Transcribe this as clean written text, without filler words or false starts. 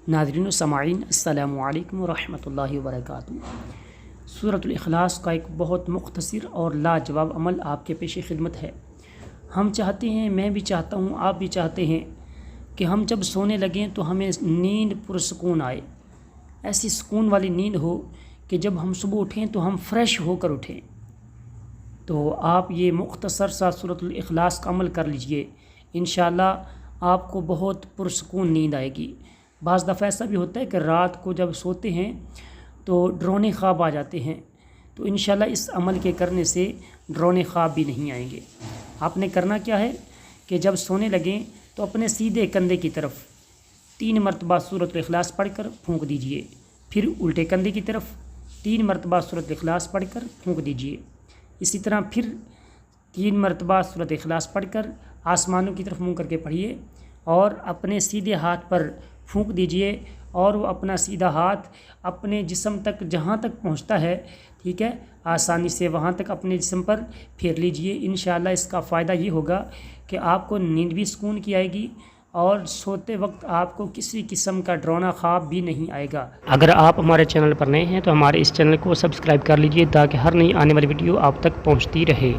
ناظرین و سامعین السلام علیکم ورحمۃ اللہ وبرکاتہ۔ سورۃ الاخلاص کا ایک بہت مختصر اور لاجواب عمل آپ کے پیش خدمت ہے۔ ہم چاہتے ہیں، میں بھی چاہتا ہوں، آپ بھی چاہتے ہیں کہ ہم جب سونے لگیں تو ہمیں نیند پرسکون آئے، ایسی سکون والی نیند ہو کہ جب ہم صبح اٹھیں تو ہم فریش ہو کر اٹھیں۔ تو آپ یہ مختصر سا سورۃ الاخلاص کا عمل کر لیجئے، انشاءاللہ آپ کو بہت پرسکون نیند آئے گی۔ بعض دفعہ ایسا بھی ہوتا ہے کہ رات کو جب سوتے ہیں تو ڈرونے خواب آ جاتے ہیں، تو انشاءاللہ اس عمل کے کرنے سے ڈرونے خواب بھی نہیں آئیں گے۔ آپ نے کرنا کیا ہے کہ جب سونے لگیں تو اپنے سیدھے کندھے کی طرف 3 مرتبہ سورۃ الاخلاص پڑھ کر پھونک دیجئے، پھر الٹے کندھے کی طرف 3 مرتبہ سورۃ الاخلاص پڑھ کر پھونک دیجئے، اسی طرح پھر 3 مرتبہ سورۃ الاخلاص پڑھ کر آسمانوں کی طرف منہ کر کے پڑھیے اور اپنے سیدھے ہاتھ پر پھونک دیجئے، اور وہ اپنا سیدھا ہاتھ اپنے جسم تک جہاں تک پہنچتا ہے، ٹھیک ہے، آسانی سے وہاں تک اپنے جسم پر پھیر لیجئے۔ انشاءاللہ اس کا فائدہ یہ ہوگا کہ آپ کو نیند بھی سکون کی آئے گی اور سوتے وقت آپ کو کسی قسم کا ڈرونا خواب بھی نہیں آئے گا۔ اگر آپ ہمارے چینل پر نئے ہیں تو ہمارے اس چینل کو سبسکرائب کر لیجئے تاکہ ہر نئی آنے والی ویڈیو آپ تک پہنچتی رہے۔